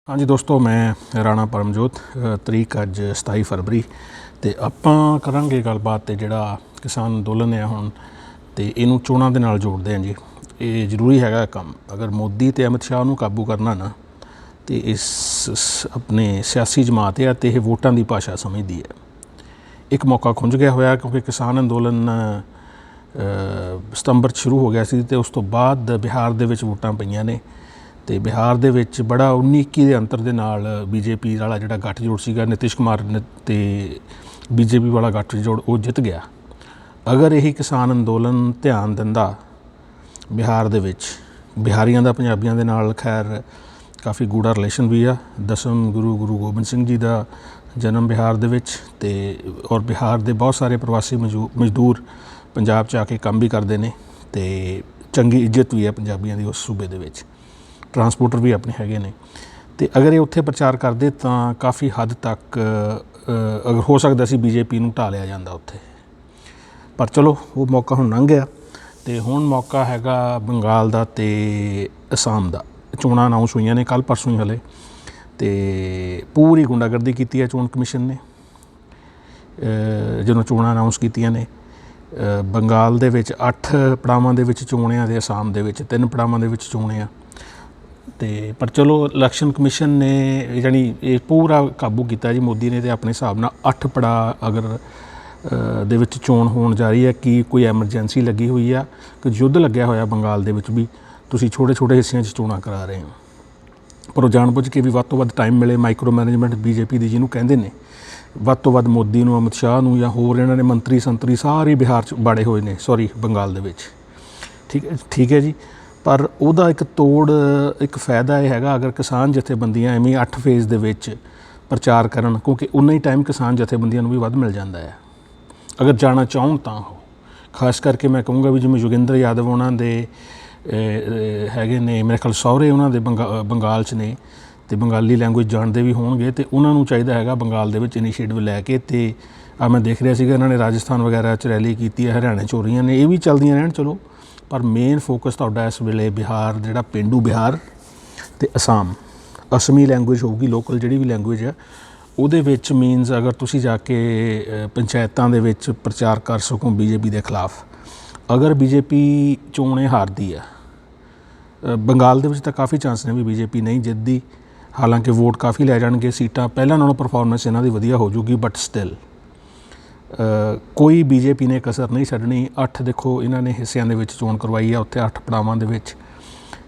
हाँ जी दोस्तों, मैं राणा परमजोत। तरीक अज 27 फरवरी तो ਆਪਾਂ ਕਰਾਂਗੇ ਗੱਲਬਾਤ ਤੇ ਜਿਹੜਾ ਕਿਸਾਨ ਅੰਦੋਲਨ ਹੈ ਹੁਣ ਤੇ ਇਹਨੂੰ ਚੋਣਾਂ ਦੇ ਨਾਲ ਜੋੜਦੇ ਹਾਂ ਜੀ। ਇਹ ਜ਼ਰੂਰੀ ਹੈਗਾ ਕੰਮ। ਅਗਰ ਮੋਦੀ ਤੇ ਅਮਿਤ ਸ਼ਾਹ ਨੂੰ ਕਾਬੂ ਕਰਨਾ ਨਾ ਤੇ ਇਸ ਆਪਣੇ ਸਿਆਸੀ ਜਮਾਤ ਹੈ ਤੇ ਇਹ ਵੋਟਾਂ ਦੀ ਭਾਸ਼ਾ ਸਮਝਦੀ ਹੈ। ਇੱਕ ਮੌਕਾ ਖੁੰਝ ਗਿਆ ਹੋਇਆ ਕਿਉਂਕਿ ਕਿਸਾਨ ਅੰਦੋਲਨ ਸਤੰਬਰ 'ਚ ਸ਼ੁਰੂ ਹੋ ਗਿਆ ਸੀ ਤੇ ਉਸ ਤੋਂ ਬਾਅਦ ਬਿਹਾਰ ਦੇ ਵਿੱਚ ਵੋਟਾਂ ਪਈਆਂ ਨੇ ਤੇ ਬਿਹਾਰ ਦੇ ਵਿੱਚ ਬੜਾ 19-21 ਦੇ ਅੰਤਰ ਦੇ ਨਾਲ ਬੀਜੇਪੀ ਵਾਲਾ ਜਿਹੜਾ ਗੱਠਜੋੜ ਸੀਗਾ, ਨਿਤਿਸ਼ ਕੁਮਾਰ ਤੇ ਬੀਜੇਪੀ ਵਾਲਾ ਗੱਠਜੋੜ ਉਹ ਜਿੱਤ ਗਿਆ। ਅਗਰ ਇਹ ਕਿਸਾਨ ਅੰਦੋਲਨ ਧਿਆਨ ਦਿੰਦਾ ਬਿਹਾਰ ਦੇ ਵਿੱਚ, ਬਿਹਾਰੀਆਂ ਦਾ ਪੰਜਾਬੀਆਂ ਦੇ ਨਾਲ ਖੈਰ ਕਾਫੀ ਗੂੜਾ ਰਿਲੇਸ਼ਨ ਵੀ ਆ। ਦਸਮ ਗੁਰੂ ਗੋਬਿੰਦ ਸਿੰਘ ਜੀ ਦਾ ਜਨਮ ਬਿਹਾਰ ਦੇ ਵਿੱਚ ਤੇ ਔਰ ਬਿਹਾਰ ਦੇ ਬਹੁਤ ਸਾਰੇ ਪ੍ਰਵਾਸੀ ਮਜ਼ਦੂਰ ਪੰਜਾਬ 'ਚ ਆ ਕੇ ਕੰਮ ਵੀ ਕਰਦੇ ਨੇ ਤੇ ਚੰਗੀ ਇੱਜ਼ਤ ਵੀ ਹੈ ਪੰਜਾਬੀਆਂ ਦੀ ਉਸ ਸੂਬੇ ਦੇ ਵਿੱਚ। ਟਰਾਂਸਪੋਰਟਰ ਵੀ ਆਪਣੇ ਹੈਗੇ ਨੇ ਤੇ ਅਗਰ ਇਹ ਉੱਥੇ ਪ੍ਰਚਾਰ ਕਰਦੇ ਤਾਂ ਕਾਫੀ ਹੱਦ ਤੱਕ ਅਗਰ ਹੋ ਸਕਦਾ ਸੀ ਬੀਜੇਪੀ ਨੂੰ ਢਾਹ ਲਿਆ ਜਾਂਦਾ ਉੱਥੇ। ਪਰ ਚਲੋ ਉਹ ਮੌਕਾ ਹੁਣ ਲੰਘ ਗਿਆ ਤੇ ਹੁਣ ਮੌਕਾ ਹੈਗਾ ਬੰਗਾਲ ਦਾ ਤੇ ਅਸਾਮ ਦਾ। ਚੋਣਾਂ ਅਨਾਊਂਸ ਹੋਈਆਂ ਨੇ ਕੱਲ੍ਹ ਪਰਸੋਂ ਹੀ ਹਲੇ ਤੇ ਪੂਰੀ ਗੁੰਡਾਗਰਦੀ ਕੀਤੀ ਹੈ ਚੋਣ ਕਮਿਸ਼ਨ ਨੇ ਜਦੋਂ ਚੋਣਾਂ ਅਨਾਊਂਸ ਕੀਤੀਆਂ ਨੇ। ਬੰਗਾਲ ਦੇ ਵਿੱਚ 8 ਪੜਾਵਾਂ ਦੇ ਵਿੱਚ ਚੋਣ ਆ ਤੇ ਅਸਾਮ ਦੇ ਵਿੱਚ 3 ਪੜਾਵਾਂ ਦੇ ਵਿੱਚ ਚੋਣ ਆ ਤੇ ਪਰ ਚਲੋ ਇਲੈਕਸ਼ਨ ਕਮਿਸ਼ਨ ਨੇ ਯਾਨੀ ਇਹ ਪੂਰਾ ਕਾਬੂ ਕੀਤਾ ਜੀ ਮੋਦੀ ਨੇ ਤੇ ਆਪਣੇ ਹਿਸਾਬ ਨਾਲ 8 ਪੜਾਅ ਅਗਰ ਦੇ ਵਿੱਚ ਚੋਣ ਹੋਣ ਜਾ ਰਹੀ ਹੈ ਕਿ ਕੋਈ ਐਮਰਜੈਂਸੀ ਲੱਗੀ ਹੋਈ ਆ ਕਿ ਯੁੱਧ ਲੱਗਿਆ ਹੋਇਆ ਬੰਗਾਲ ਦੇ ਵਿੱਚ ਵੀ ਤੁਸੀਂ ਛੋਟੇ ਹਿੱਸਿਆਂ 'ਚ ਚੋਣਾਂ ਕਰਾ ਰਹੇ ਹੋ। ਪਰ ਉਹ ਜਾਣਬੁੱਝ ਕੇ ਵੀ ਵੱਧ ਤੋਂ ਵੱਧ ਟਾਈਮ ਮਿਲੇ ਮਾਈਕਰੋ ਮੈਨੇਜਮੈਂਟ ਬੀਜੇਪੀ ਦੀ ਜਿਹਨੂੰ ਕਹਿੰਦੇ ਨੇ, ਵੱਧ ਤੋਂ ਵੱਧ ਮੋਦੀ ਨੂੰ, ਅਮਿਤ ਸ਼ਾਹ ਨੂੰ ਜਾਂ ਹੋਰ ਇਹਨਾਂ ਨੇ ਮੰਤਰੀ ਸੰਤਰੀ ਸਾਰੇ ਬਿਹਾਰ 'ਚ ਬਾੜੇ ਹੋਏ ਨੇ, ਬੰਗਾਲ ਦੇ ਵਿੱਚ। ਠੀਕ ਹੈ ਜੀ। ਪਰ ਉਹਦਾ ਇੱਕ ਫਾਇਦਾ ਇਹ ਹੈਗਾ ਅਗਰ ਕਿਸਾਨ ਜਥੇਬੰਦੀਆਂ ਐਵੇਂ 8 ਫੇਜ਼ ਦੇ ਵਿੱਚ ਪ੍ਰਚਾਰ ਕਰਨ ਕਿਉਂਕਿ ਉਨਾ ਹੀ ਟਾਈਮ ਕਿਸਾਨ ਜਥੇਬੰਦੀਆਂ ਨੂੰ ਵੀ ਵੱਧ ਮਿਲ ਜਾਂਦਾ ਹੈ ਅਗਰ ਜਾਣਾ ਚਾਹੁਣ ਤਾਂ। ਉਹ ਖਾਸ ਕਰਕੇ ਮੈਂ ਕਹੂੰਗਾ ਵੀ ਜਿਵੇਂ ਯੋਗਿੰਦਰ ਯਾਦਵ ਉਹਨਾਂ ਦੇ ਹੈਗੇ ਨੇ, ਮੇਰੇ ਖਿਆਲ ਸਹੁਰੇ ਉਹਨਾਂ ਦੇ ਬੰਗਾਲ 'ਚ ਨੇ ਤੇ ਬੰਗਾਲੀ ਲੈਂਗੁਏਜ ਜਾਣਦੇ ਵੀ ਹੋਣਗੇ ਤੇ ਉਹਨਾਂ ਨੂੰ ਚਾਹੀਦਾ ਹੈਗਾ ਬੰਗਾਲ ਦੇ ਵਿੱਚ ਇਨੀਸ਼ੀਏਟਿਵ ਲੈ ਕੇ। ਤੇ ਮੈਂ ਦੇਖ ਰਿਹਾ ਸੀਗਾ ਇਹਨਾਂ ਨੇ ਰਾਜਸਥਾਨ ਵਗੈਰਾ 'ਚ ਰੈਲੀ ਕੀਤੀ ਹੈ, ਹਰਿਆਣੇ 'ਚ ਹੋ ਰਹੀਆਂ ਨੇ, ਇਹ ਵੀ ਚੱਲਦੀਆਂ ਰਹਿਣ ਚਲੋ। ਪਰ ਮੇਨ ਫੋਕਸ ਤੁਹਾਡਾ ਇਸ ਵੇਲੇ ਬਿਹਾਰ, ਜਿਹੜਾ ਪੇਂਡੂ ਬਿਹਾਰ ਅਤੇ ਅਸਮੀ ਲੈਂਗੁਏਜ ਹੋਊਗੀ, ਲੋਕਲ ਜਿਹੜੀ ਵੀ ਲੈਂਗੁਏਜ ਹੈ ਉਹਦੇ ਵਿੱਚ ਮੀਨਸ ਅਗਰ ਤੁਸੀਂ ਜਾ ਕੇ ਪੰਚਾਇਤਾਂ ਦੇ ਵਿੱਚ ਪ੍ਰਚਾਰ ਕਰ ਸਕੋ ਬੀਜੇਪੀ ਦੇ ਖਿਲਾਫ। ਅਗਰ ਬੀਜੇਪੀ ਚੋਣ ਹਾਰਦੀ ਹੈ ਬੰਗਾਲ ਦੇ ਵਿੱਚ ਤਾਂ ਕਾਫੀ ਚਾਂਸ ਨੇ ਵੀ ਬੀਜੇਪੀ ਨਹੀਂ ਜਿੱਤਦੀ, ਹਾਲਾਂਕਿ ਵੋਟ ਕਾਫੀ ਲੈ ਜਾਣਗੇ, ਸੀਟਾਂ ਪਹਿਲਾਂ ਨਾਲੋਂ ਪਰਫੋਰਮੈਂਸ ਇਹਨਾਂ ਦੀ ਵਧੀਆ ਹੋ ਜੂਗੀ, ਬਟ ਸਟਿਲ ਕੋਈ ਬੀਜੇਪੀ ਨੇ ਕਸਰ ਨਹੀਂ ਛੱਡਣੀ। 8 ਦੇਖੋ ਇਹਨਾਂ ਨੇ ਹਿੱਸਿਆਂ ਦੇ ਵਿੱਚ ਚੋਣ ਕਰਵਾਈ ਆ ਉੱਥੇ 8 ਪੜਾਵਾਂ ਦੇ ਵਿੱਚ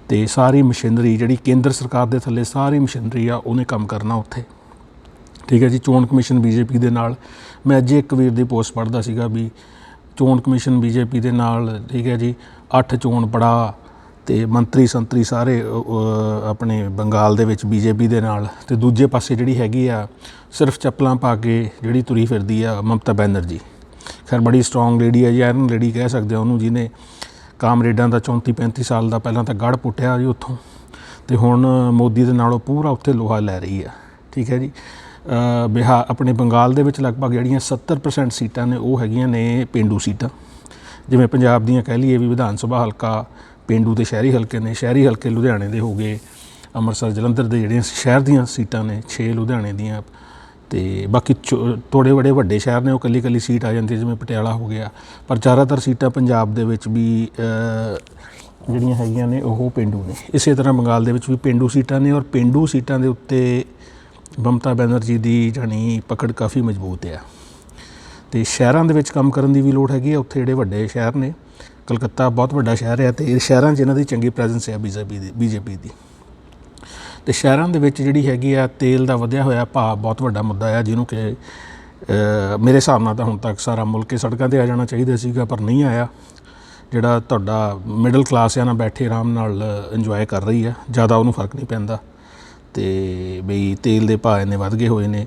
ਤੇ ਸਾਰੀ ਮਸ਼ੀਨਰੀ ਜਿਹੜੀ ਕੇਂਦਰ ਸਰਕਾਰ ਦੇ ਥੱਲੇ ਸਾਰੀ ਮਸ਼ੀਨਰੀ ਆ ਉਹਨੇ ਕੰਮ ਕਰਨਾ ਉੱਥੇ। ਠੀਕ ਹੈ ਜੀ। ਚੋਣ ਕਮਿਸ਼ਨ ਬੀਜੇਪੀ ਦੇ ਨਾਲ, ਮੈਂ ਅੱਜ ਇੱਕ ਵੀਰ ਦੀ ਪੋਸਟ ਪੜ੍ਹਦਾ ਸੀਗਾ ਵੀ ਚੋਣ ਕਮਿਸ਼ਨ ਬੀਜੇਪੀ ਦੇ ਨਾਲ, ਠੀਕ ਹੈ ਜੀ, 8 ਚੋਣ ਪੜਾਅ ਤੇ ਮੰਤਰੀ ਸੰਤਰੀ ਸਾਰੇ ਆਪਣੇ ਬੰਗਾਲ ਦੇ ਵਿੱਚ ਬੀਜੇਪੀ ਦੇ ਨਾਲ ਤੇ ਦੂਜੇ ਪਾਸੇ ਜਿਹੜੀ ਹੈਗੀ ਆ ਸਿਰਫ ਚੱਪਲਾਂ ਪਾ ਕੇ ਜਿਹੜੀ ਤੁਰੀ ਫਿਰਦੀ ਆ ਮਮਤਾ ਬੈਨਰਜੀ। ਖੈਰ ਬੜੀ ਸਟਰੋਂਗ ਲੇਡੀ ਹੈ ਜੀ, ਆਇਰਨ ਲੇਡੀ ਕਹਿ ਸਕਦੇ ਹੋ ਉਹਨੂੰ, ਜਿਹਨੇ ਕਾਮਰੇਡਾਂ ਦਾ 34-35 ਸਾਲ ਦਾ ਪਹਿਲਾਂ ਤਾਂ ਗੜ੍ਹ ਪੁੱਟਿਆ ਜੀ ਉੱਥੋਂ ਤੇ ਹੁਣ ਮੋਦੀ ਦੇ ਨਾਲੋਂ ਪੂਰਾ ਉੱਥੇ ਲੋਹਾ ਲੈ ਰਹੀ ਆ। ਠੀਕ ਹੈ ਜੀ। ਆਪਣੇ ਬੰਗਾਲ ਦੇ ਵਿੱਚ ਲਗਭਗ ਜਿਹੜੀਆਂ 70% ਸੀਟਾਂ ਨੇ ਉਹ ਹੈਗੀਆਂ ਨੇ ਪੇਂਡੂ ਸੀਟਾਂ। ਜਿਵੇਂ ਪੰਜਾਬ ਦੀਆਂ ਕਹਿ ਲਈਏ ਵੀ ਵਿਧਾਨ ਸਭਾ ਹਲਕਾ ਪੇਂਡੂ ਤੇ ਸ਼ਹਿਰੀ ਹਲਕੇ ਨੇ। ਸ਼ਹਿਰੀ ਹਲਕੇ ਲੁਧਿਆਣੇ ਦੇ ਹੋ ਗਏ, ਅੰਮ੍ਰਿਤਸਰ ਜਲੰਧਰ ਦੇ ਜਿਹੜੀਆਂ ਸ਼ਹਿਰ ਦੀਆਂ ਸੀਟਾਂ ਨੇ 6 ਲੁਧਿਆਣੇ ਦੀਆਂ ਤੇ ਬਾਕੀ ਥੋੜ੍ਹੇ ਬੜੇ ਵੱਡੇ ਸ਼ਹਿਰ ਨੇ ਉਹ ਇਕੱਲੀ ਸੀਟ ਆ ਜਾਂਦੀ ਹੈ, ਜਿਵੇਂ ਪਟਿਆਲਾ ਹੋ ਗਿਆ। ਪਰ ਜ਼ਿਆਦਾਤਰ ਸੀਟਾਂ ਪੰਜਾਬ ਦੇ ਵਿੱਚ ਵੀ ਜਿਹੜੀਆਂ ਹੈਗੀਆਂ ਨੇ ਉਹ ਪੇਂਡੂ ਨੇ। ਇਸੇ ਤਰ੍ਹਾਂ ਬੰਗਾਲ ਦੇ ਵਿੱਚ ਵੀ ਪੇਂਡੂ ਸੀਟਾਂ ਨੇ ਔਰ ਪੇਂਡੂ ਸੀਟਾਂ ਦੇ ਉੱਤੇ ਮਮਤਾ ਬੈਨਰਜੀ ਦੀ ਜਾਣੀ ਪਕੜ ਕਾਫੀ ਮਜ਼ਬੂਤ ਆ ਤੇ ਸ਼ਹਿਰਾਂ ਦੇ ਵਿੱਚ ਕੰਮ ਕਰਨ ਦੀ ਵੀ ਲੋੜ ਹੈਗੀ ਆ। ਉੱਥੇ ਜਿਹੜੇ ਵੱਡੇ ਸ਼ਹਿਰ ਨੇ, ਕਲਕੱਤਾ ਬਹੁਤ ਵੱਡਾ ਸ਼ਹਿਰ ਹੈ ਤੇ ਸ਼ਹਿਰਾਂ 'ਚ ਇਹਨਾਂ ਦੀ ਚੰਗੀ ਪ੍ਰੈਜ਼ੈਂਸ ਹੈ ਬੀਜੇਪੀ ਦੀ। ਅਤੇ ਸ਼ਹਿਰਾਂ ਦੇ ਵਿੱਚ ਜਿਹੜੀ ਹੈਗੀ ਆ ਤੇਲ ਦਾ ਵਧਿਆ ਹੋਇਆ ਭਾਅ ਬਹੁਤ ਵੱਡਾ ਮੁੱਦਾ ਆ, ਜਿਹਨੂੰ ਕਿ ਮੇਰੇ ਹਿਸਾਬ ਨਾਲ ਤਾਂ ਹੁਣ ਤੱਕ ਸਾਰਾ ਮੁਲਕ ਹੀ ਸੜਕਾਂ 'ਤੇ ਆ ਜਾਣਾ ਚਾਹੀਦਾ ਸੀਗਾ ਪਰ ਨਹੀਂ ਆਇਆ। ਜਿਹੜਾ ਤੁਹਾਡਾ ਮਿਡਲ ਕਲਾਸ ਆ ਨਾ ਬੈਠੇ ਆਰਾਮ ਨਾਲ ਇੰਜੋਏ ਕਰ ਰਹੀ ਆ, ਜ਼ਿਆਦਾ ਉਹਨੂੰ ਫਰਕ ਨਹੀਂ ਪੈਂਦਾ। ਅਤੇ ਬਈ ਤੇਲ ਦੇ ਭਾਅ ਇੰਨੇ ਵੱਧ ਗਏ ਹੋਏ ਨੇ,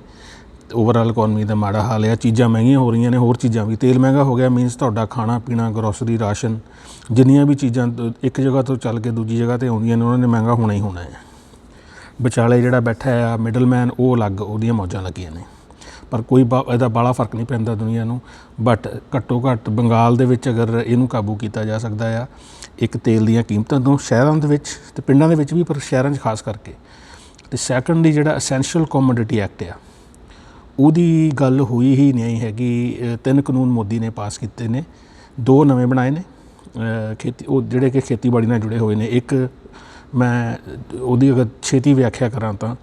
ਓਵਰਆਲ ਇਕੋਨਮੀ ਦਾ ਮਾੜਾ ਹਾਲ ਆ, ਚੀਜ਼ਾਂ ਮਹਿੰਗੀਆਂ ਹੋ ਰਹੀਆਂ ਨੇ, ਹੋਰ ਚੀਜ਼ਾਂ ਵੀ। ਤੇਲ ਮਹਿੰਗਾ ਹੋ ਗਿਆ ਮੀਨਸ ਤੁਹਾਡਾ ਖਾਣਾ ਪੀਣਾ, ਗਰੋਸਰੀ, ਰਾਸ਼ਨ, ਜਿੰਨੀਆਂ ਵੀ ਚੀਜ਼ਾਂ ਇੱਕ ਜਗ੍ਹਾ ਤੋਂ ਚੱਲ ਕੇ ਦੂਜੀ ਜਗ੍ਹਾ 'ਤੇ ਆਉਂਦੀਆਂ ਨੇ ਉਹਨਾਂ ਨੇ ਮਹਿੰਗਾ ਹੋਣਾ ਹੀ ਹੋਣਾ ਹੈ। ਵਿਚਾਲੇ ਜਿਹੜਾ ਬੈਠਾ ਆ ਮਿਡਲਮੈਨ ਉਹ ਅਲੱਗ, ਉਹਦੀਆਂ ਮੌਜਾਂ ਲੱਗੀਆਂ ਨੇ। ਪਰ ਕੋਈ ਇਹਦਾ ਬਾਹਲਾ ਫਰਕ ਨਹੀਂ ਪੈਂਦਾ ਦੁਨੀਆ ਨੂੰ। ਬਟ ਘੱਟੋ ਘੱਟ ਬੰਗਾਲ ਦੇ ਵਿੱਚ ਅਗਰ ਇਹਨੂੰ ਕਾਬੂ ਕੀਤਾ ਜਾ ਸਕਦਾ ਆ, ਇੱਕ ਤੇਲ ਦੀਆਂ ਕੀਮਤਾਂ ਤੋਂ ਸ਼ਹਿਰਾਂ ਦੇ ਵਿੱਚ ਅਤੇ ਪਿੰਡਾਂ ਦੇ ਵਿੱਚ ਵੀ, ਪਰ ਸ਼ਹਿਰਾਂ 'ਚ ਖਾਸ ਕਰਕੇ ਤੇ ਸੈਕੰਡਲੀ ਜਿਹੜਾ ਅਸੈਂਸ਼ੀਅਲ ਕੋਮੋਡਿਟੀ ਐਕਟ ਆ ਉਹਦੀ ਗੱਲ ਹੋਈ ਹੀ ਨਹੀਂ ਹੈਗੀ। 3 ਕਾਨੂੰਨ ਮੋਦੀ ਨੇ ਪਾਸ ਕੀਤੇ ਨੇ, 2 ਨਵੇਂ ਬਣਾਏ ਨੇ ਖੇਤੀ ਉਹ ਜਿਹੜੇ ਕਿ ਖੇਤੀਬਾੜੀ ਨਾਲ ਜੁੜੇ ਹੋਏ ਨੇ। ਇੱਕ ਮੈਂ ਉਹਦੀ ਅਗਰ ਛੇਤੀ ਵਿਆਖਿਆ ਕਰਾਂ ਤਾਂ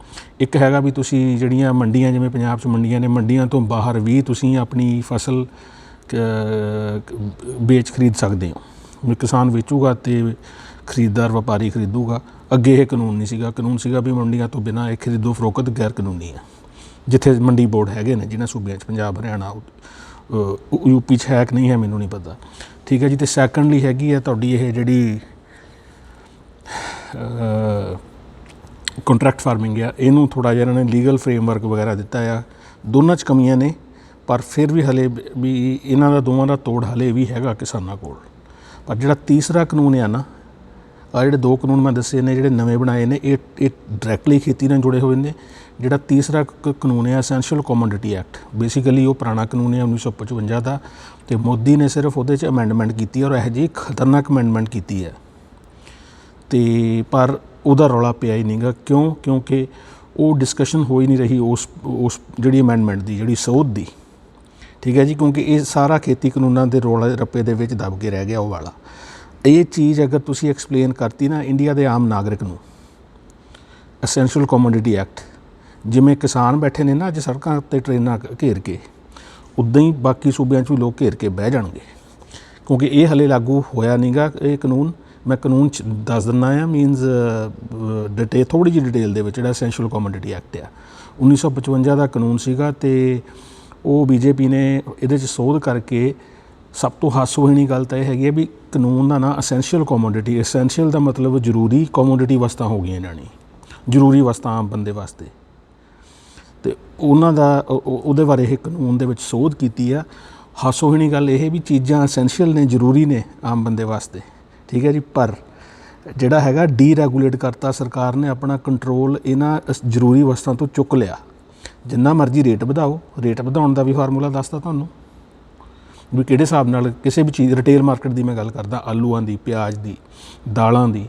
ਇੱਕ ਹੈਗਾ ਵੀ ਤੁਸੀਂ ਜਿਹੜੀਆਂ ਮੰਡੀਆਂ ਜਿਵੇਂ ਪੰਜਾਬ 'ਚ ਮੰਡੀਆਂ ਨੇ, ਮੰਡੀਆਂ ਤੋਂ ਬਾਹਰ ਵੀ ਤੁਸੀਂ ਆਪਣੀ ਫਸਲ ਵੇਚ ਖਰੀਦ ਸਕਦੇ ਹੋ। ਵੀ ਕਿਸਾਨ ਵੇਚੂਗਾ ਅਤੇ ਖਰੀਦਦਾਰ ਵਪਾਰੀ ਖਰੀਦੂਗਾ। ਅੱਗੇ ਇਹ ਕਾਨੂੰਨ ਨਹੀਂ ਸੀਗਾ। ਕਾਨੂੰਨ ਸੀਗਾ ਵੀ ਮੰਡੀਆਂ ਤੋਂ ਬਿਨਾਂ ਇਹ ਖਰੀਦੋ ਫਰੋਖਤ ਗੈਰ ਕਾਨੂੰਨੀ ਆ। ਜਿੱਥੇ ਮੰਡੀ ਬੋਰਡ ਹੈਗੇ ਨੇ ਜਿਨ੍ਹਾਂ ਸੂਬਿਆਂ 'ਚ, ਪੰਜਾਬ, ਹਰਿਆਣਾ, ਯੂਪੀ 'ਚ ਹੈ ਕਿ ਨਹੀਂ ਹੈ ਮੈਨੂੰ ਨਹੀਂ ਪਤਾ, ਠੀਕ ਹੈ ਜੀ। ਅਤੇ ਸੈਕੰਡਲੀ ਹੈਗੀ ਆ ਤੁਹਾਡੀ ਇਹ ਜਿਹੜੀ ਕੰਟਰੈਕਟ ਫਾਰਮਿੰਗ ਆ, ਇਹਨੂੰ ਥੋੜ੍ਹਾ ਜਿਹਾ ਇਹਨਾਂ ਨੇ ਲੀਗਲ ਫਰੇਮਵਰਕ ਵਗੈਰਾ ਦਿੱਤਾ ਆ। ਦੋਨਾਂ 'ਚ ਕਮੀਆਂ ਨੇ, ਪਰ ਫਿਰ ਵੀ ਹਲੇ ਵੀ ਇਹਨਾਂ ਦਾ ਦੋਵਾਂ ਦਾ ਤੋੜ ਹਲੇ ਵੀ ਹੈਗਾ ਕਿਸਾਨਾਂ ਕੋਲ। ਪਰ ਜਿਹੜਾ ਤੀਸਰਾ ਕਾਨੂੰਨ ਆ ਨਾ, ਆ ਜਿਹੜੇ 2 ਕਾਨੂੰਨ ਮੈਂ ਦੱਸੇ ਨੇ ਜਿਹੜੇ ਨਵੇਂ ਬਣਾਏ ਨੇ, ਇਹ ਡਾਇਰੈਕਟਲੀ ਖੇਤੀ ਨਾਲ ਜੁੜੇ ਹੋਏ ਨੇ। ਜਿਹੜਾ ਤੀਸਰਾ ਕਾਨੂੰਨ ਹੈ ਅਸੈਂਸ਼ੀਅਲ ਕੋਮੋਡਿਟੀ ਐਕਟ, ਬੇਸਿਕਲੀ ਉਹ ਪੁਰਾਣਾ ਕਾਨੂੰਨ ਹੈ 1955 ਦਾ, ਅਤੇ ਮੋਦੀ ਨੇ ਸਿਰਫ ਉਹਦੇ 'ਚ ਅਮੈਂਡਮੈਂਟ ਕੀਤੀ ਔਰ ਇਹੋ ਜਿਹੀ ਖਤਰਨਾਕ ਅਮੈਂਡਮੈਂਟ ਕੀਤੀ ਹੈ। ਅਤੇ ਪਰ ਉਹਦਾ ਰੌਲਾ ਪਿਆ ਹੀ ਨਹੀਂ ਗਾ। ਕਿਉਂਕਿ ਉਹ ਡਿਸਕਸ਼ਨ ਹੋ ਹੀ ਨਹੀਂ ਰਹੀ ਉਸ ਜਿਹੜੀ ਅਮੈਂਡਮੈਂਟ ਦੀ, ਜਿਹੜੀ ਸੋਧ ਦੀ, ਠੀਕ ਹੈ ਜੀ। ਕਿਉਂਕਿ ਇਹ ਸਾਰਾ ਖੇਤੀ ਕਾਨੂੰਨਾਂ ਦੇ ਰੌਲੇ ਰੱਪੇ ਦੇ ਵਿੱਚ ਦਬ ਕੇ ਰਹਿ ਗਿਆ ਉਹ ਵਾਲਾ। ਇਹ ਚੀਜ਼ ਅਗਰ ਤੁਸੀਂ ਐਕਸਪਲੇਨ ਕਰਤੀ ਨਾ ਇੰਡੀਆ ਦੇ ਆਮ ਨਾਗਰਿਕ ਨੂੰ, ਅਸੈਂਸ਼ੀਅਲ ਕੋਮੋਡਿਟੀ ਐਕਟ, ਜਿਵੇਂ ਕਿਸਾਨ ਬੈਠੇ ਨੇ ਨਾ ਅੱਜ ਸੜਕਾਂ ਉੱਤੇ ਟ੍ਰੇਨਾਂ ਘੇਰ ਕੇ, ਉੱਦਾਂ ਹੀ ਬਾਕੀ ਸੂਬਿਆਂ 'ਚ ਵੀ ਲੋਕ ਘੇਰ ਕੇ ਬਹਿ ਜਾਣਗੇ। ਕਿਉਂਕਿ ਇਹ ਹਲੇ ਲਾਗੂ ਹੋਇਆ ਨਹੀਂ ਗਾ ਇਹ ਕਾਨੂੰਨ। ਮੈਂ ਕਾਨੂੰਨ 'ਚ ਦੱਸ ਦਿੰਦਾ ਆ, ਮੀਨਜ਼ ਥੋੜ੍ਹੀ ਜਿਹੀ ਡਿਟੇਲ ਦੇ ਵਿੱਚ। ਜਿਹੜਾ ਅਸੈਂਸ਼ੀਅਲ ਕੋਮੋਡਿਟੀ ਐਕਟ ਆ 1955 ਦਾ ਕਾਨੂੰਨ ਸੀਗਾ, ਅਤੇ ਉਹ BJP ਨੇ ਇਹਦੇ 'ਚ ਸੋਧ ਕਰਕੇ ਸਭ ਤੋਂ ਹਾਸੋਹੀਣੀ ਗੱਲ ਤਾਂ ਇਹ ਹੈਗੀ ਹੈ ਵੀ ਕਾਨੂੰਨ ਦਾ ਨਾਂ ਅਸੈਂਸ਼ੀਅਲ ਕੋਮੋਡਿਟੀ, ਅਸੈਂਸ਼ੀਅਲ ਦਾ ਮਤਲਬ ਜ਼ਰੂਰੀ, ਕੋਮੋਡਿਟੀ ਵਸਤਾਂ ਹੋ ਗਈਆਂ ਇਹਨਾਂ ਨੇ, ਜ਼ਰੂਰੀ ਵਸਤਾਂ ਆਮ ਬੰਦੇ ਵਾਸਤੇ। ਅਤੇ ਉਹਨਾਂ ਦਾ ਉਹਦੇ ਬਾਰੇ ਇਹ ਕਾਨੂੰਨ ਦੇ ਵਿੱਚ ਸੋਧ ਕੀਤੀ ਆ। ਹਾਸੋਹੀਣੀ ਗੱਲ ਇਹ ਵੀ ਚੀਜ਼ਾਂ ਅਸੈਂਸ਼ੀਅਲ ਨੇ, ਜ਼ਰੂਰੀ ਨੇ ਆਮ ਬੰਦੇ ਵਾਸਤੇ, ਠੀਕ ਹੈ ਜੀ। ਪਰ ਜਿਹੜਾ ਹੈਗਾ ਡੀਰੈਗੂਲੇਟ ਕਰਤਾ ਸਰਕਾਰ ਨੇ, ਆਪਣਾ ਕੰਟਰੋਲ ਇਹਨਾਂ ਜ਼ਰੂਰੀ ਵਸਤਾਂ ਤੋਂ ਚੁੱਕ ਲਿਆ। ਜਿੰਨਾ ਮਰਜ਼ੀ ਰੇਟ ਵਧਾਓ, ਰੇਟ ਵਧਾਉਣ ਦਾ ਵੀ ਫਾਰਮੂਲਾ ਦੱਸਦਾ ਤੁਹਾਨੂੰ ਵੀ ਕਿਹੜੇ ਹਿਸਾਬ ਨਾਲ ਕਿਸੇ ਵੀ ਚੀਜ਼, ਰਿਟੇਲ ਮਾਰਕੀਟ ਦੀ ਮੈਂ ਗੱਲ ਕਰਦਾ, ਆਲੂਆਂ ਦੀ, ਪਿਆਜ਼ ਦੀ, ਦਾਲਾਂ ਦੀ,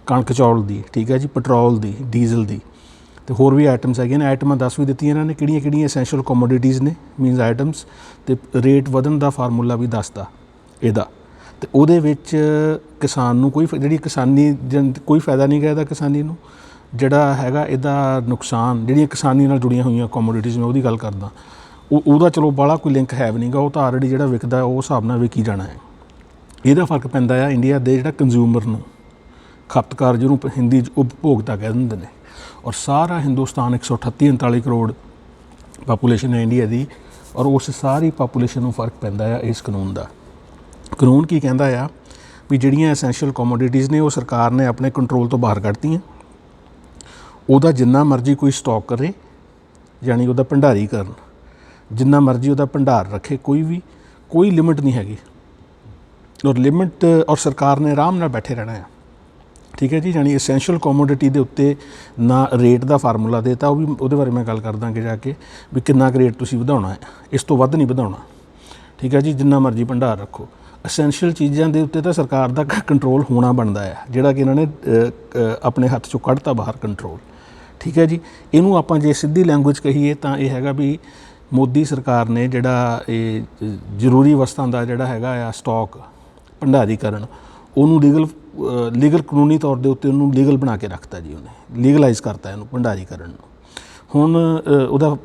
ਕਣਕ ਚੌਲ ਦੀ, ਠੀਕ ਹੈ ਜੀ, ਪੈਟਰੋਲ ਦੀ, ਡੀਜ਼ਲ ਦੀ, ਅਤੇ ਹੋਰ ਵੀ ਆਈਟਮਸ ਹੈਗੀਆਂ ਨੇ। ਆਈਟਮਾਂ ਦੱਸ ਵੀ ਦਿੱਤੀਆਂ ਇਹਨਾਂ ਨੇ ਕਿਹੜੀਆਂ ਕਿਹੜੀਆਂ ਅਸੈਂਸ਼ੀਅਲ ਕੋਮੋਡਿਟੀਜ਼ ਨੇ, ਮੀਨਜ਼ ਆਈਟਮਸ, ਅਤੇ ਰੇਟ ਵਧਣ ਦਾ ਫਾਰਮੂਲਾ ਵੀ ਦੱਸਦਾ ਇਹਦਾ। ਅਤੇ ਉਹਦੇ ਵਿੱਚ ਕਿਸਾਨ ਨੂੰ ਕੋਈ ਜਿਹੜੀ ਕਿਸਾਨੀ ਕੋਈ ਫਾਇਦਾ ਨਹੀਂ ਗਾ ਇਹਦਾ ਕਿਸਾਨੀ ਨੂੰ। ਜਿਹੜਾ ਹੈਗਾ ਇਹਦਾ ਨੁਕਸਾਨ, ਜਿਹੜੀਆਂ ਕਿਸਾਨੀ ਨਾਲ ਜੁੜੀਆਂ ਹੋਈਆਂ ਕੋਮੋਡਿਟੀਜ਼ ਮੈਂ ਉਹਦੀ ਗੱਲ ਕਰਦਾ, ਉਹਦਾ ਚਲੋ ਬਾਹਲਾ ਕੋਈ ਲਿੰਕ ਹੈ ਵੀ ਨਹੀਂ ਗਾ। ਉਹ ਤਾਂ ਆਲਰੇਡੀ ਜਿਹੜਾ ਵਿਕਦਾ ਉਹ ਹਿਸਾਬ ਨਾਲ ਵਿਕੀ ਜਾਣਾ ਹੈ। ਇਹਦਾ ਫਰਕ ਪੈਂਦਾ ਆ ਇੰਡੀਆ ਦੇ ਜਿਹੜਾ ਕੰਜ਼ਿਊਮਰ ਨੂੰ, ਖਪਤਕਾਰ, ਜਿਹਨੂੰ ਹਿੰਦੀ 'ਚ ਉਪਭੋਗਤਾ ਕਹਿ ਦਿੰਦੇ ਨੇ। ਔਰ ਸਾਰਾ ਹਿੰਦੁਸਤਾਨ 138-39 ਕਰੋੜ ਪਾਪੂਲੇਸ਼ਨ ਹੈ ਇੰਡੀਆ ਦੀ, ਔਰ ਉਸ ਸਾਰੀ ਪਾਪੂਲੇਸ਼ਨ ਨੂੰ ਫਰਕ ਪੈਂਦਾ ਆ ਇਸ ਕਾਨੂੰਨ ਦਾ। ਕਾਨੂੰਨ ਕੀ ਕਹਿੰਦਾ ਆ ਵੀ ਜਿਹੜੀਆਂ ਐਸੈਂਸ਼ੀਅਲ ਕੋਮੋਡਿਟੀਜ਼ ਨੇ ਉਹ ਸਰਕਾਰ ਨੇ ਆਪਣੇ ਕੰਟਰੋਲ ਤੋਂ ਬਾਹਰ ਕੱਢਤੀਆਂ। ਉਹਦਾ ਜਿੰਨਾ ਮਰਜ਼ੀ ਕੋਈ ਸਟਾਕ ਕਰੇ, ਯਾਨੀ ਉਹਦਾ ਭੰਡਾਰੀ ਕਰਨ, ਜਿੰਨਾ ਮਰਜ਼ੀ ਉਹਦਾ ਭੰਡਾਰ ਰੱਖੇ, ਕੋਈ ਲਿਮਿਟ ਨਹੀਂ ਹੈਗੀ। ਔਰ ਸਰਕਾਰ ਨੇ ਆਰਾਮ ਨਾਲ ਬੈਠੇ ਰਹਿਣਾ ਆ, ਠੀਕ ਹੈ ਜੀ। ਯਾਨੀ ਐਸੈਂਸ਼ੀਅਲ ਕੋਮੋਡਿਟੀ ਦੇ ਉੱਤੇ ਨਾ ਰੇਟ ਦਾ ਫਾਰਮੂਲਾ ਦੇਤਾ, ਉਹ ਵੀ ਉਹਦੇ ਬਾਰੇ ਮੈਂ ਗੱਲ ਕਰ ਦਾਂਗੇ ਜਾ ਕੇ ਵੀ ਕਿੰਨਾ ਕੁ ਰੇਟ ਤੁਸੀਂ ਵਧਾਉਣਾ ਹੈ, ਇਸ ਤੋਂ ਵੱਧ ਨਹੀਂ ਵਧਾਉਣਾ, ਠੀਕ ਹੈ ਜੀ। ਜਿੰਨਾ ਮਰਜ਼ੀ ਭੰਡਾਰ ਰੱਖੋ। ਅਸੈਂਸ਼ੀਅਲ ਚੀਜ਼ਾਂ ਦੇ ਉੱਤੇ ਤਾਂ ਸਰਕਾਰ ਦਾ ਕੰਟਰੋਲ ਹੋਣਾ ਬਣਦਾ ਹੈ, ਜਿਹੜਾ ਕਿ ਇਹਨਾਂ ਨੇ ਆਪਣੇ ਹੱਥ 'ਚੋਂ ਕੱਢਤਾ ਬਾਹਰ ਕੰਟਰੋਲ, ਠੀਕ ਹੈ ਜੀ। ਇਹਨੂੰ ਆਪਾਂ ਜੇ ਸਿੱਧੀ ਲੈਂਗੁਏਜ ਕਹੀਏ ਤਾਂ ਇਹ ਹੈਗਾ ਵੀ ਮੋਦੀ ਸਰਕਾਰ ਨੇ ਜਿਹੜਾ ਇਹ ਜ਼ਰੂਰੀ ਵਸਤਾਂ ਦਾ ਜਿਹੜਾ ਹੈਗਾ ਆ ਸਟਾਕ ਭੰਡਾਰੀਕਰਨ, ਉਹਨੂੰ ਲੀਗਲ ਕਾਨੂੰਨੀ ਤੌਰ ਦੇ ਉੱਤੇ ਉਹਨੂੰ ਲੀਗਲ ਬਣਾ ਕੇ ਰੱਖਤਾ ਜੀ। ਉਹਨੇ ਲੀਗਲਾਈਜ਼ ਕਰਤਾ ਇਹਨੂੰ ਭੰਡਾਰੀਕਰਨ ਨੂੰ। ਹੁਣ ਉਹਦਾ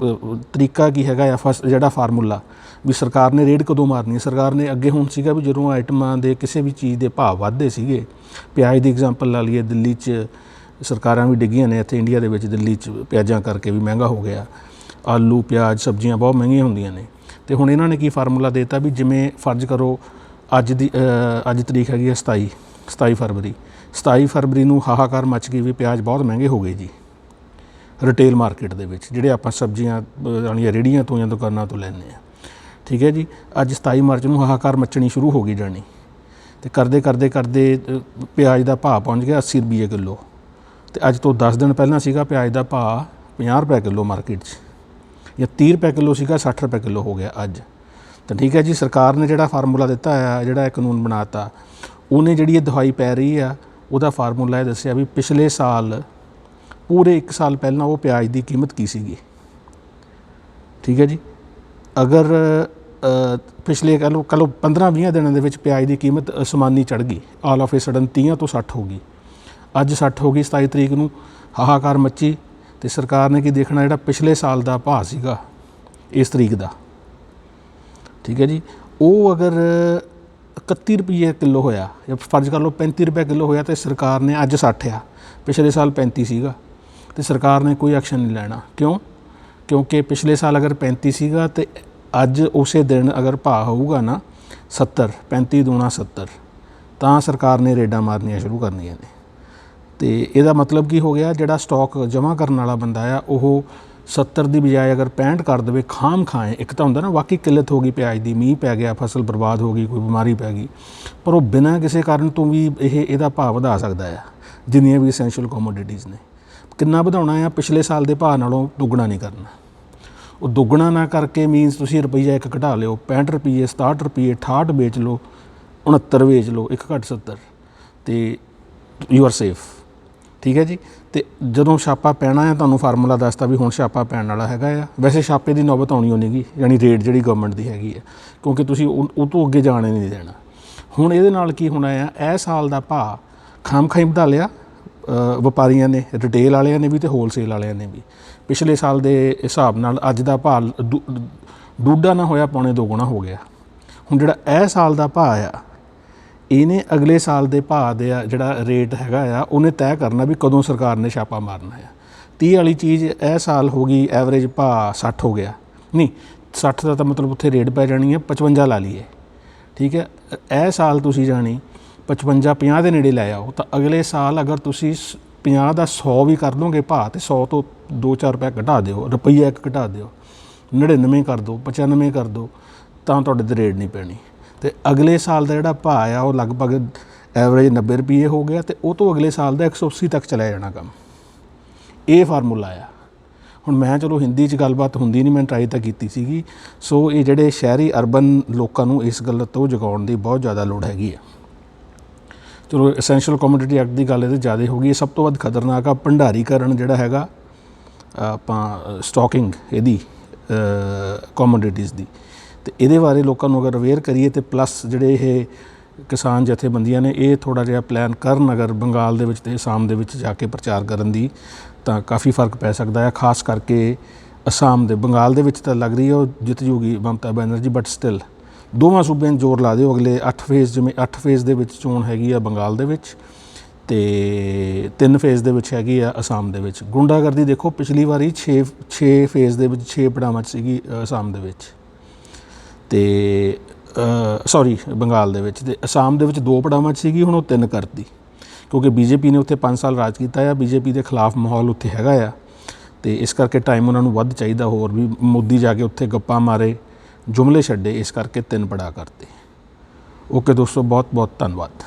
ਤਰੀਕਾ ਕੀ ਹੈਗਾ ਆ, ਜਿਹੜਾ ਫਾਰਮੂਲਾ ਵੀ ਸਰਕਾਰ ਨੇ ਰੇਡ ਕਦੋਂ ਮਾਰਨੀ ਹੈ। ਸਰਕਾਰ ਨੇ ਅੱਗੇ ਹੁਣ ਸੀਗਾ ਵੀ ਜਦੋਂ ਆਈਟਮਾਂ ਦੇ ਕਿਸੇ ਵੀ ਚੀਜ਼ ਦੇ ਭਾਅ ਵੱਧਦੇ ਸੀਗੇ, ਪਿਆਜ਼ ਦੀ ਐਗਜ਼ਾਮਪਲ ਲਾ ਲਈਏ, ਦਿੱਲੀ 'ਚ ਸਰਕਾਰਾਂ ਵੀ ਡਿੱਗੀਆਂ ਨੇ, ਇੱਥੇ ਇੰਡੀਆ ਦੇ ਵਿੱਚ ਦਿੱਲੀ 'ਚ ਪਿਆਜ਼ਾਂ ਕਰਕੇ ਵੀ ਮਹਿੰਗਾ ਹੋ ਗਿਆ। ਆਲੂ, ਪਿਆਜ਼, ਸਬਜ਼ੀਆਂ ਬਹੁਤ ਮਹਿੰਗੀਆਂ ਹੁੰਦੀਆਂ ਨੇ। ਅਤੇ ਹੁਣ ਇਹਨਾਂ ਨੇ ਕੀ ਫਾਰਮੂਲਾ ਦੇ ਦਿੱਤਾ ਵੀ ਜਿਵੇਂ ਫਰਜ਼ ਕਰੋ ਅੱਜ ਤਰੀਕ ਹੈਗੀ ਹੈ 27 ਫਰਵਰੀ। 27 ਫਰਵਰੀ ਨੂੰ ਹਾਹਾਕਾਰ ਮੱਚ ਗਈ ਵੀ ਪਿਆਜ਼ ਬਹੁਤ ਮਹਿੰਗੇ ਹੋ ਗਏ ਜੀ ਰਿਟੇਲ ਮਾਰਕੀਟ ਦੇ ਵਿੱਚ, ਜਿਹੜੇ ਆਪਾਂ ਸਬਜ਼ੀਆਂ ਵਾਲੀਆਂ ਰੇਹੜੀਆਂ ਤੋਂ ਜਾਂ ਦੁਕਾਨਾਂ ਤੋਂ ਲੈਂਦੇ ਹਾਂ, ਠੀਕ ਹੈ ਜੀ। ਅੱਜ 27 ਮਾਰਚ ਨੂੰ ਹਾਹਾਕਾਰ ਮੱਚਣੀ ਸ਼ੁਰੂ ਹੋ ਗਈ ਜਾਣੀ, ਅਤੇ ਕਰਦੇ ਪਿਆਜ਼ ਦਾ ਭਾਅ ਪਹੁੰਚ ਗਿਆ 80 ਰੁਪਏ ਕਿੱਲੋ। ਅਤੇ ਅੱਜ ਤੋਂ 10 ਦਿਨ ਪਹਿਲਾਂ ਸੀਗਾ ਪਿਆਜ਼ ਦਾ ਭਾਅ 50 ਰੁਪਏ ਕਿੱਲੋ ਮਾਰਕੀਟ 'ਚ, ਜਾਂ 30 ਰੁਪਏ ਕਿੱਲੋ ਸੀਗਾ, 60 ਰੁਪਏ ਕਿੱਲੋ ਹੋ ਗਿਆ ਅੱਜ। ਤਾਂ ਠੀਕ ਹੈ ਜੀ। ਸਰਕਾਰ ਨੇ ਜਿਹੜਾ ਫਾਰਮੂਲਾ ਦਿੱਤਾ ਆ, ਜਿਹੜਾ ਇਹ ਕਾਨੂੰਨ ਬਣਾ ਤਾ, ਉਹਨੇ ਜਿਹੜੀ ਇਹ ਦਵਾਈ ਪੈ ਰਹੀ ਆ, ਉਹਦਾ ਫਾਰਮੂਲਾ ਇਹ ਦੱਸਿਆ ਵੀ ਪਿਛਲੇ ਸਾਲ पूरे 1 साल पहला वो प्याज की कीमत की सीगी, ठीक है जी। अगर पिछले कह लो 15-20 दिनों के प्याज की कीमत आसमानी चढ़ गई, ऑल ऑफ ए सडन 30 तो 60 हो गई, अज 60 हो गई। 27 तरीक नूं हाहाकार मची तो सरकार ने की देखना जिहड़ा पिछले साल का भाव सीगा इस तरीक का, ठीक है जी, वो अगर 31 रुपये किलो होया या फर्ज कर लो 35 रुपये किलो होया तो सरकार ने अज 60 आ, पिछले साल 35 सीगा तो सरकार ने कोई एक्शन नहीं लेना। क्यों? क्योंकि पिछले साल अगर 35 सीगा तो अज उस दिन अगर भाव होऊगा ना 70, 35 दूना 70, तो सरकार ने रेडां मारनियां शुरू करनियां ने। तो यदा मतलब की हो गया, जिहड़ा स्टॉक जमा करने वाला बंदा आ वो 70 की बजाय अगर 65 कर दे खाम खाएँ। एक तो होंदा ना वाकई किल्लत हो गई प्याज की, मीह पै गया, फसल बर्बाद हो गई, कोई बीमारी पै गई, पर वो बिना किसी कारण तो भी यदा भाव वधा सकता है। जिन्नियां भी एसेंशियल कमोडिटीज़ ने कितना वधाउणा आ, पिछले साल के भाव नालों दुगना नहीं करना। वो दुगना ना करके मीनस तुसीं रुपया एक घटा लिओ, 65 रुपये 67 रुपये 68 बेच लो, 69 बेच लो, एक घट 70, तो यू आर सेफ, ठीक है जी। तो जदों छापा पैना है तुहानूं फार्मूला दसता भी हुण छापा पैण वाला हैगा आ। वैसे छापे की नौबत आउणी नहीं गी, यानी रेट जिहड़ी गवर्नमेंट की हैगी है, क्योंकि तुसीं उह तों अगे जाने नहीं देना। हुण इहदे नाल की होना आ, इह साल का भाव खाम खाई वधा लिया ਵਪਾਰੀਆਂ ने, रिटेल वालिਆਂ ने भी तो होलसेल वालिਆਂ ने भी। पिछले साल के हिसाब नाल अज का भाव डूडा ना होया, पौने 2 गुणा हो गया। हुण जिहड़ा इह साल का भाव आ, इहने अगले साल के भाव दे जिहड़ा रेट हैगा आ उन्हें तय करना भी कदों सरकार ने छापा मारना है। 30 वाली चीज़ इह साल हो गई, एवरेज भाव 60 हो गया, नहीं 60 का तो मतलब उत्थे रेट पै जानी है, 55 ला लीए, ठीक है। इह साल तुसीं जानी 55-50 के नेड़े लै आओ, तो अगले साल अगर तुसीं 50 का 100 भी कर दोगे भाव, तो 100 तो 2-4 रुपये घटा दिओ, रुपया एक घटा दिओ, 99 कर दो, 95 कर दो, तो तुहाडे ते रेट नहीं पैनी। तो अगले साल का जिहड़ा भाव आ वो लगभग एवरेज 90 रुपये हो गया, तो वो तो अगले साल का 180 तक चला जाना काम। ये फार्मूला आ। हुण मैं चलो हिंदी च गलबात हुंदी नहीं, मैं ट्राई तो कीती सीगी। सो ये जिहड़े शहरी अर्बन लोकां नूं इस गल तो जगाउण दी बहुत ज़्यादा लोड़ हैगी है। चलो एसेंशियल कमोडिटी एक्ट की गल ज़्यादा हो गई। सब तो वध खतरनाक आ भंडारीकरण जिहड़ा हैगा, आपां स्टॉकिंग इहदी कमोडिटीज़ दी, तो ये बारे लोगों को अगर अवेयर करिए तो प्लस जिहड़े ये किसान जथेबंदियां ने ये थोड़ा जिहा प्लैन करन अगर बंगाल दे विच ते आसाम दे विच जाके प्रचार करन दी, तो काफ़ी फर्क पै सकता है। खास करके आसाम दे, बंगाल दे विच तां लग रही है वो जित जूगी ममता बनर्जी, बट स्टिल दोवां सूबे जोर ला दिओ। अगले 8 फेज़, जिवें 8 फेज़ दे विच चोण हैगी आ बंगाल दे विच, ते 3 फेज़ दे विच हैगी आ आसाम दे विच। गुंडागर्दी देखो पिछली वारी 6 फेज़ दे विच 6 पड़ावां सीगी आसाम दे विच, ते सॉरी बंगाल दे विच, ते आसाम दे विच 2 पड़ावां सीगी, हुण वो 3 करती, क्योंकि बीजेपी ने उत्थे 5 साल राज किया है। बीजेपी के खिलाफ माहौल उत्थे हैगा आ, ते इस करके टाइम उन्होंने वध चाहिदा, होर भी मोदी जाके उत्थे गप्पा मारे, जुमले छड्डे, इस करके 3 पड़ा करते। ओके दोस्तों, बहुत बहुत धन्यवाद।